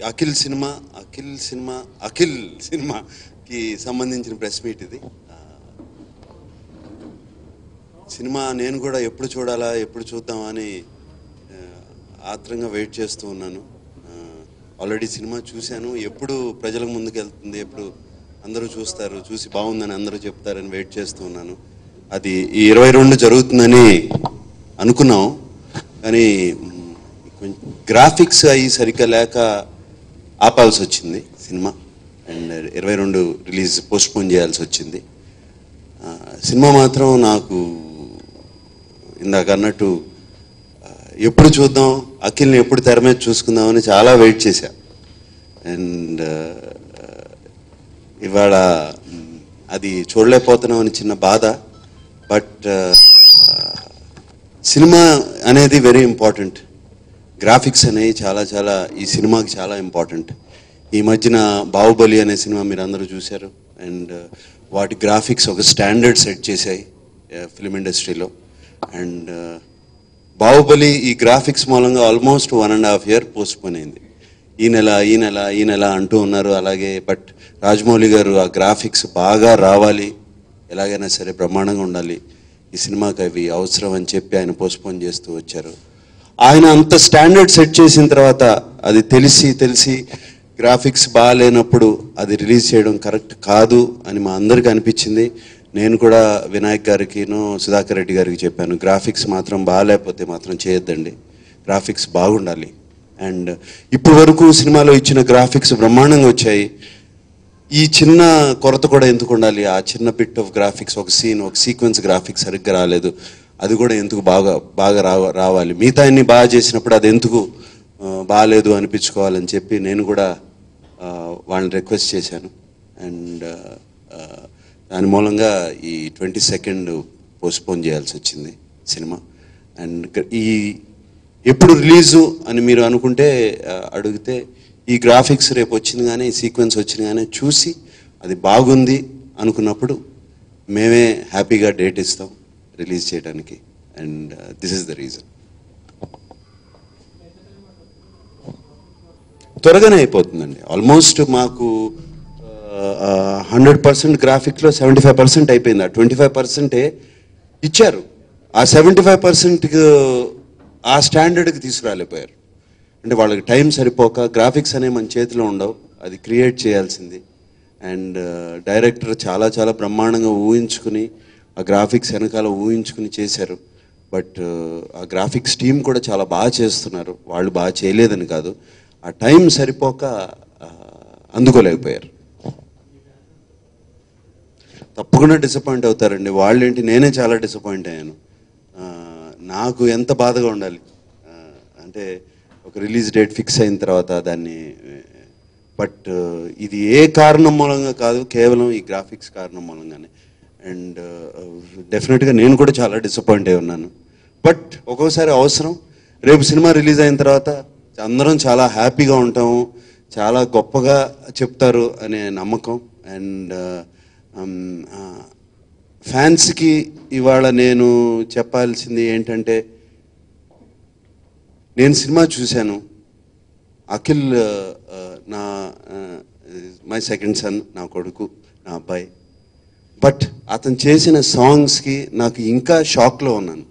అఖిల్ సినిమాకి సంబంధించిన press meet ఇది. సినిమా నేను కూడా ఎప్పుడు చూడాలా, ఎప్పుడు చూద్దామా అని ఆత్రంగా వెయిట్ చేస్తూ ఉన్నాను. ఆల్రెడీ సినిమా చూశాను. ఎప్పుడు ప్రజలకు ముందుకు వెళ్తుంది, ఎప్పుడు అందరూ చూస్తారు, చూసి బాగుందని అందరూ చెప్తారని వెయిట్ చేస్తూ ఉన్నాను. అది ఈ 22 జరుగుతుందని అనుకున్నాం, కానీ కొంచెం గ్రాఫిక్స్ అవి సరిగ్గా లేక ఆపాల్సి వచ్చింది సినిమా. అండ్ 22 రిలీజ్ పోస్ట్పోన్ చేయాల్సి వచ్చింది. సినిమా మాత్రం నాకు ఇందాక అన్నట్టు ఎప్పుడు చూద్దాం, అఖిల్ని ఎప్పుడు తెర మీద చూసుకుందామని చాలా వెయిట్ చేశా. అండ్ ఇవాళ అది చూడలేకపోతున్నామని చిన్న బాధ. బట్ సినిమా అనేది వెరీ ఇంపార్టెంట్. గ్రాఫిక్స్ అనేవి చాలా చాలా ఈ సినిమాకి చాలా ఇంపార్టెంట్. ఈ మధ్యన బాహుబలి అనే సినిమా మీరు అందరూ చూశారు. అండ్ వాటి గ్రాఫిక్స్ ఒక స్టాండర్డ్ సెట్ చేశాయి ఫిల్మ్ ఇండస్ట్రీలో. అండ్ బాహుబలి ఈ గ్రాఫిక్స్ మూలంగా ఆల్మోస్ట్ 1.5 year పోస్ట్పోన్ అయింది. ఈ నెల అంటూ ఉన్నారు. అలాగే బట్ రాజమౌళి గారు ఆ గ్రాఫిక్స్ బాగా రావాలి, ఎలాగైనా సరే బ్రహ్మాండంగా ఉండాలి, ఈ సినిమాకి అవి అవసరం అని చెప్పి ఆయన పోస్ట్పోన్ చేస్తూ వచ్చారు. ఆయన అంత స్టాండర్డ్ సెట్ చేసిన తర్వాత అది తెలిసి గ్రాఫిక్స్ బాగాలేనప్పుడు అది రిలీజ్ చేయడం కరెక్ట్ కాదు అని మా అందరికీ అనిపించింది. నేను కూడా వినాయక్ గారికినో సుధాకర్ రెడ్డి గారికి చెప్పాను, గ్రాఫిక్స్ మాత్రం బాగాలేకపోతే మాత్రం చేయొద్దండి, గ్రాఫిక్స్ బాగుండాలి. అండ్ ఇప్పటి వరకు సినిమాలో ఇచ్చిన గ్రాఫిక్స్ బ్రహ్మాండంగా వచ్చాయి. ఈ చిన్న కొరత కూడా ఎందుకు ఉండాలి? ఆ చిన్న బిట్ ఆఫ్ గ్రాఫిక్స్, ఒక సీక్వెన్స్ గ్రాఫిక్స్ సరిగ్గా రాలేదు, అది కూడా ఎందుకు బాగా రావాలి, మిగతా అన్ని బాగా చేసినప్పుడు అది ఎందుకు బాగాలేదు అనిపించుకోవాలని చెప్పి నేను కూడా వాళ్ళని రిక్వెస్ట్ చేశాను. అండ్ దాని మూలంగా ఈ 22 పోస్ట్పోన్ చేయాల్సి వచ్చింది సినిమా. అండ్ ఈ ఎప్పుడు రిలీజు అని మీరు అనుకుంటే అడిగితే ఈ గ్రాఫిక్స్ రేపు వచ్చింది కానీ, ఈ సీక్వెన్స్ వచ్చింది కానీ చూసి అది బాగుంది అనుకున్నప్పుడు మేమే హ్యాపీగా డేట్ ఇస్తాం రిలీజ్ చేయడానికి. And this is the reason. త్వరగానే అయిపోతుందండి. ఆల్మోస్ట్ మాకు 100% గ్రాఫిక్లో 75% అయిపోయింది. ఆ 25% ఇచ్చారు. ఆ 75% ఆ స్టాండర్డ్కి తీసుకురాలేకపోయారు. అంటే వాళ్ళకి టైం సరిపోక, గ్రాఫిక్స్ అనేవి మన చేతిలో ఉండవు, అది క్రియేట్ చేయాల్సింది. అండ్ డైరెక్టర్ చాలా చాలా బ్రహ్మాండంగా ఊహించుకుని ఆ గ్రాఫిక్స్ వెనకాల ఊహించుకుని చేశారు. బట్ ఆ గ్రాఫిక్స్ టీం కూడా చాలా బాగా చేస్తున్నారు, వాళ్ళు బాగా చేయలేదని కాదు, ఆ టైం సరిపోక అందుకోలేకపోయారు. తప్పకుండా డిసప్పాయింట్ అవుతారండి. వాళ్ళేంటి, నేనే చాలా డిసప్పాయింట్ అయ్యాను. నాకు ఎంత బాధగా ఉండాలి అంటే ఒక రిలీజ్ డేట్ ఫిక్స్ అయిన తర్వాత దాన్ని, బట్ ఇది ఏ కారణం మూలంగా కాదు, కేవలం ఈ గ్రాఫిక్స్ కారణం మూలంగానే. అండ్ డెఫినెట్గా నేను కూడా చాలా డిసప్పాయింట్ అయి ఉన్నాను. బట్ ఒక్కోసారి అవసరం. రేపు సినిమా రిలీజ్ అయిన తర్వాత అందరం చాలా హ్యాపీగా ఉంటాము, చాలా గొప్పగా చెప్తారు అనే నమ్మకం. అండ్ ఫ్యాన్స్కి ఇవాళ నేను చెప్పాల్సింది ఏంటంటే, నేను సినిమా చూశాను. అఖిల్ మై సెకండ్ సన్, నా కొడుకు, నా అబ్బాయి. బట్ అతను చేసిన సాంగ్స్కి నాకు ఇంకా షాక్లో ఉన్నాను.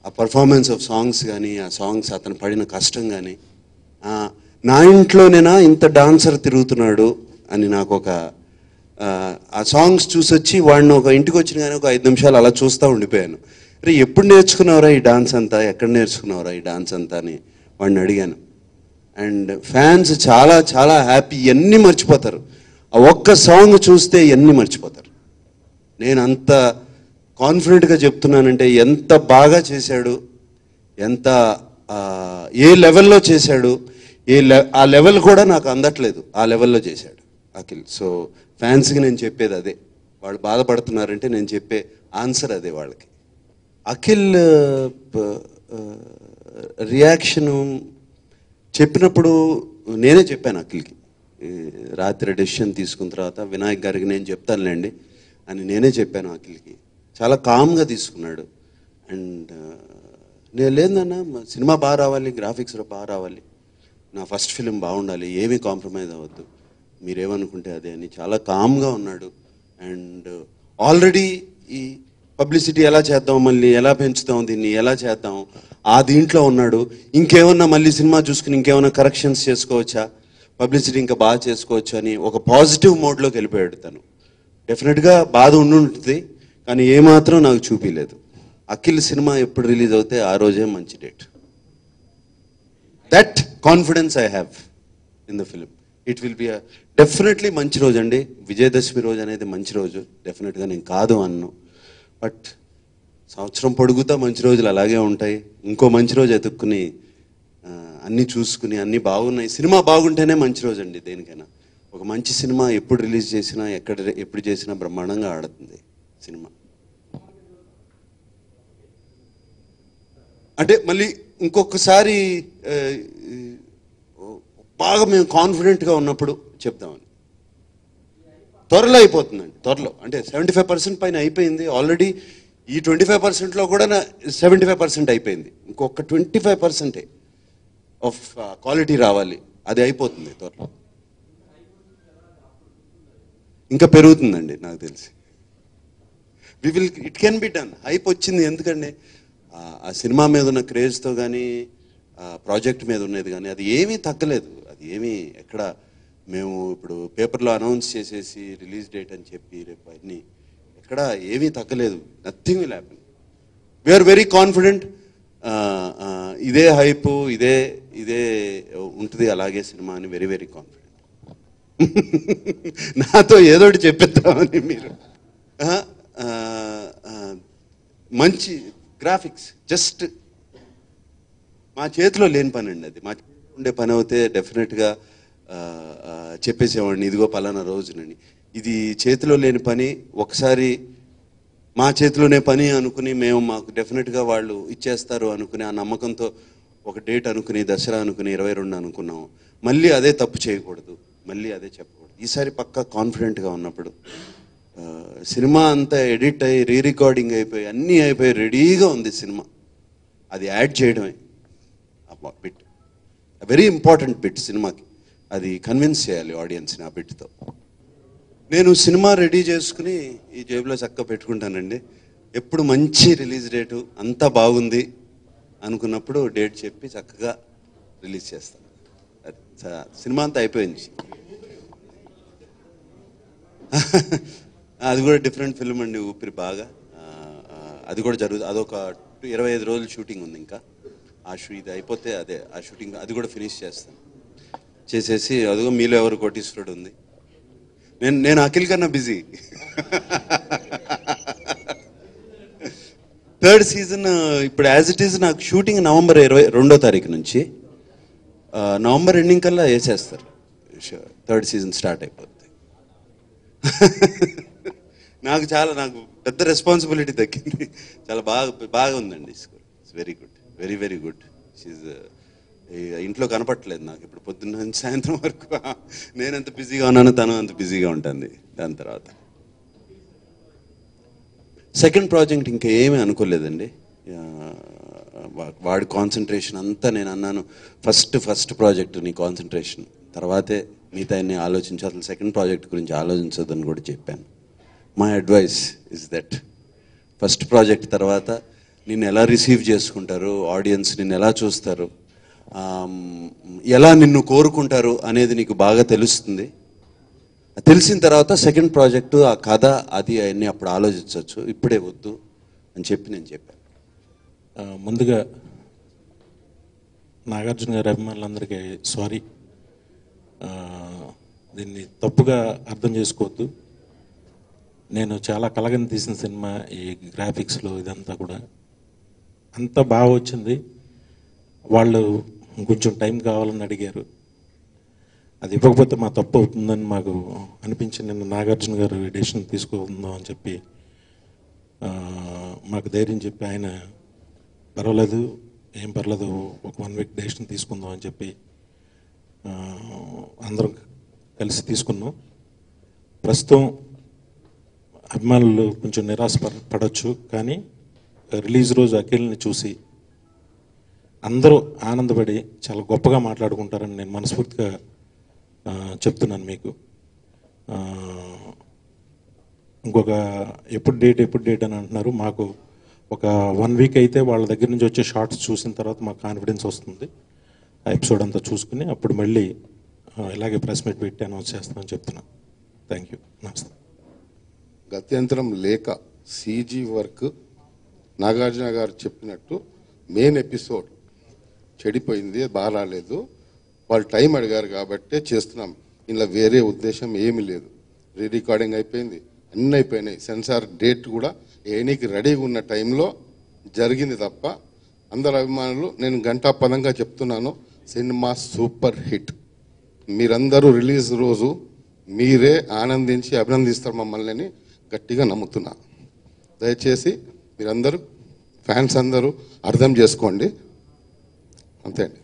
ఆ పర్ఫార్మెన్స్ ఆఫ్ సాంగ్స్ కానీ, ఆ సాంగ్స్ అతను పడిన కష్టం కానీ, నా ఇంట్లోనేనా ఇంత డాన్సర్ తిరుగుతున్నాడు అని నాకు ఒక ఆ సాంగ్స్ చూసొచ్చి వాడిని ఒక ఇంటికి వచ్చిన కానీ ఒక 5 నిమిషాలు అలా చూస్తూ ఉండిపోయాను. రే ఎప్పుడు నేర్చుకున్నావురా ఈ డాన్స్ అంతా, ఎక్కడ నేర్చుకున్నావురా ఈ డాన్స్ అంతా అని వాడిని అడిగాను. అండ్ ఫ్యాన్స్ చాలా చాలా హ్యాపీ, ఇవన్నీ మర్చిపోతారు. ఆ ఒక్క సాంగ్ చూస్తే ఇవన్నీ మర్చిపోతారు. నేను అంత కాన్ఫిడెంట్గా చెప్తున్నానంటే ఎంత బాగా చేశాడు, ఎంత ఏ లెవెల్లో చేశాడు, ఆ లెవెల్ కూడా నాకు అందట్లేదు, ఆ లెవెల్లో చేశాడు అఖిల్. సో ఫ్యాన్స్కి నేను చెప్పేది అదే. వాళ్ళు బాధపడుతున్నారంటే నేను చెప్పే ఆన్సర్ అదే వాళ్ళకి. అఖిల్ రియాక్షను చెప్పినప్పుడు నేనే చెప్పాను అఖిల్కి, రాత్రి డెసిషన్ తీసుకున్న తర్వాత వినాయక్ గారికి నేను చెప్తానులేండి అని నేనే చెప్పాను అఖిల్కి. చాలా కామ్గా తీసుకున్నాడు. అండ్ నేను లేదన్నా సినిమా బాగా రావాలి, గ్రాఫిక్స్లో బాగా రావాలి, నా ఫస్ట్ ఫిలిం బాగుండాలి, ఏమీ కాంప్రమైజ్ అవ్వద్దు, మీరేమనుకుంటే అదే అని చాలా కామ్గా ఉన్నాడు. అండ్ ఆల్రెడీ ఈ పబ్లిసిటీ ఎలా చేద్దాం, మళ్ళీ ఎలా పెంచుతాం, దీన్ని ఎలా చేద్దాం, ఆ దీంట్లో ఉన్నాడు. ఇంకేమన్నా మళ్ళీ సినిమా చూసుకుని ఇంకేమన్నా కరెక్షన్స్ చేసుకోవచ్చా, పబ్లిసిటీ ఇంకా బాగా చేసుకోవచ్చు అని ఒక పాజిటివ్ మోడ్లోకి వెళ్ళిపోయాడు తను. డెఫినెట్గా బాధ ఉండుంటుంది, కానీ ఏమాత్రం నాకు చూపించలేదు. అఖిల్ సినిమా ఎప్పుడు రిలీజ్ అవుతే ఆ రోజే మంచి date. That confidence I have in the film. It will be definitely మంచి రోజు అండి. విజయదశమి రోజు అనేది మంచి రోజు, డెఫినెట్గా నేను కాదు అన్ను. బట్ సంవత్సరం పొడుగుతా మంచి రోజులు అలాగే ఉంటాయి. ఇంకో మంచి రోజు ఎతుక్కుని అన్నీ చూసుకుని అన్నీ బాగున్నాయి, సినిమా బాగుంటేనే మంచి రోజు అండి దేనికైనా. ఒక మంచి సినిమా ఎప్పుడు రిలీజ్ చేసినా ఎప్పుడు చేసినా బ్రహ్మాండంగా ఆడుతుంది సినిమా. అంటే మళ్ళీ ఇంకొకసారి బాగా మేము కాన్ఫిడెంట్గా ఉన్నప్పుడు చెప్దామని. త్వరలో అయిపోతుందండి, త్వరలో అంటే 75% పైన అయిపోయింది ఆల్రెడీ. ఈ 25%లో కూడా 75% అయిపోయింది. ఇంకొక 25% ఆఫ్ క్వాలిటీ రావాలి, అది అయిపోతుంది త్వరలో. ఇంకా పెరుగుతుందండి నాకు తెలిసి. It can be done. Hype వచ్చింది ఎందుకండి, ఆ సినిమా మీద ఉన్న క్రేజ్తో కానీ ప్రాజెక్ట్ మీద ఉన్నది కానీ అది ఏమీ తగ్గలేదు. అది ఏమీ ఎక్కడ మేము ఇప్పుడు పేపర్లో అనౌన్స్ చేసేసి రిలీజ్ డేట్ అని చెప్పి రేపు అన్నీ ఎక్కడ ఏమీ తగ్గలేదు. Nothing will happen. We are very confident. ఇదే హైపు ఇదే ఇదే ఉంటుంది అలాగే సినిమా అని వెరీ వెరీ కాన్ఫిడెంట్. నాతో ఏదోటి చెప్పేద్దామని మీరు. మంచి గ్రాఫిక్స్ జస్ట్ మా చేతిలో లేని పని అండి అది. మా చేతిలో ఉండే పని అవుతే డెఫినెట్గా చెప్పేసేవాడిని ఇదిగో పలానా రోజునని. ఇది చేతిలో లేని పని. ఒకసారి మా చేతిలోనే పని అనుకుని మేము మాకు డెఫినెట్గా వాళ్ళు ఇచ్చేస్తారు అనుకుని ఆ నమ్మకంతో ఒక డేట్ అనుకుని దసరా అనుకుని 22 అనుకున్నాము. మళ్ళీ అదే తప్పు చేయకూడదు, మళ్ళీ అదే చెప్పకూడదు. ఈసారి పక్కా కాన్ఫిడెంట్గా ఉన్నప్పుడు సినిమా అంతా ఎడిట్ అయ్యి రీ రికార్డింగ్ అయిపోయి అన్నీ అయిపోయి రెడీగా ఉంది సినిమా. అది యాడ్ చేయడమే బిట్, వెరీ ఇంపార్టెంట్ బిట్ సినిమాకి. అది కన్విన్స్ చేయాలి ఆడియన్స్ని ఆ బిట్తో. నేను సినిమా రెడీ చేసుకుని ఈ జేబులో చక్కగా పెట్టుకుంటానండి. ఎప్పుడు మంచి రిలీజ్ డేటు అంతా బాగుంది అనుకున్నప్పుడు డేట్ చెప్పి చక్కగా రిలీజ్ చేస్తాను. సినిమా అంతా అయిపోయింది. అది కూడా డిఫరెంట్ ఫిల్మ్ అండి, ఊపిరి బాగా. అది కూడా జరుగుతుంది. అదొక 25 రోజులు షూటింగ్ ఉంది ఇంకా. ఇది అయిపోతే అదే ఆ షూటింగ్ అది కూడా ఫినిష్ చేస్తాను. చేసేసి అదిగో మీలో ఎవరు కోటీశ్వరుడు ఉంది. నేను అఖిల్ కన్నా బిజీ. 3rd సీజన్ ఇప్పుడు యాజ్ ఇట్ ఈజ్ నాకు షూటింగ్ నవంబర్ 22వ తారీఖు నుంచి నవంబర్ ఎండింగ్ కల్లా వేసేస్తారు. 3rd సీజన్ స్టార్ట్ అయిపోతుంది. నాకు పెద్ద రెస్పాన్సిబిలిటీ దక్కింది. చాలా బాగా ఉందండి. It's very good, very very good. ఇంట్లో కనపట్టలేదు నాకు ఇప్పుడు పొద్దున్న నుంచి సాయంత్రం వరకు. నేను ఎంత బిజీగా ఉన్నాను తను అంత బిజీగా ఉంటుంది. దాని తర్వాత సెకండ్ ప్రాజెక్ట్ ఇంకా ఏమీ అనుకోలేదండి. వాడి కాన్సన్ట్రేషన్ అంతా నేను అన్నాను, ఫస్ట్ ప్రాజెక్ట్ నీ కాన్సన్ట్రేషన్, తర్వాతే మిగతా అన్ని ఆలోచించి అసలు సెకండ్ ప్రాజెక్ట్ గురించి ఆలోచించొద్దని కూడా చెప్పాను. My advice is that first project తర్వాత నిన్ను ఎలా రిసీవ్ చేసుకుంటారు ఆడియన్స్, నిన్ను ఎలా చూస్తారు, ఎలా నిన్ను కోరుకుంటారు అనేది నీకు బాగా తెలుస్తుంది. తెలిసిన తర్వాత సెకండ్ ప్రాజెక్టు ఆ కథ అది అవన్నీ అప్పుడు ఆలోచించవచ్చు, ఇప్పుడే వద్దు అని చెప్పి నేను చెప్పాను. ముందుగా నాగార్జున గారి అభిమానులందరికీ సారీ. దీన్ని తప్పుగా అర్థం చేసుకోవద్దు. నేను చాలా కలగని తీసిన సినిమా. ఈ గ్రాఫిక్స్లో ఇదంతా కూడా అంతా బాగా వచ్చింది. వాళ్ళు కొంచెం టైం కావాలని అడిగారు. అది ఇవ్వకపోతే మా తప్పు అవుతుందని మాకు అనిపించి నిన్న నాగార్జున గారు డెసిషన్ తీసుకుందాం అని చెప్పి మాకు ధైర్యం చెప్పి ఆయన పర్వాలేదు ఏం పర్లేదు ఒక 1 వీక్ డెసిషన్ తీసుకుందాం అని చెప్పి అందరం కలిసి తీసుకున్నాం. ప్రస్తుతం అభిమానులు కొంచెం నిరాశ పడవచ్చు, కానీ రిలీజ్ రోజు అఖిల్ని చూసి అందరూ ఆనందపడి చాలా గొప్పగా మాట్లాడుకుంటారని నేను మనస్ఫూర్తిగా చెప్తున్నాను మీకు. ఇంకొక ఎప్పుడు డేట్ అని అంటున్నారు. మాకు ఒక 1 వీక్ అయితే వాళ్ళ దగ్గర నుంచి వచ్చే షార్ట్స్ చూసిన తర్వాత మాకు కాన్ఫిడెన్స్ వస్తుంది. ఆ ఎపిసోడ్ అంతా చూసుకుని అప్పుడు మళ్ళీ ఇలాగే ప్రెస్ మీట్ పెట్టి అనౌన్స్ చేస్తామని చెప్తున్నాను. Thank you. నమస్తే. గత్యంతరం లేక సీజీ వర్క్ నాగార్జున గారు చెప్పినట్టు మెయిన్ ఎపిసోడ్ చెడిపోయింది, బాగా రాలేదు. వాళ్ళు టైం అడిగారు కాబట్టే చేస్తున్నాం. ఇలా వేరే ఉద్దేశం ఏమీ లేదు. రీ రికార్డింగ్ అయిపోయింది, అన్నీ అయిపోయినాయి. సెన్సార్ డేట్ కూడా ఏనికి రెడీగా ఉన్న టైంలో జరిగింది తప్ప అందరు అభిమానులు, నేను గంటాపదంగా చెప్తున్నాను, సినిమా సూపర్ హిట్. మీరందరూ రిలీజ్ రోజు మీరే ఆనందించి అభినందిస్తారు మమ్మల్ని అని గట్టిగా నమ్ముతున్నా. దయచేసి మీరందరూ ఫ్యాన్స్ అందరూ అర్థం చేసుకోండి. అంతే అండి.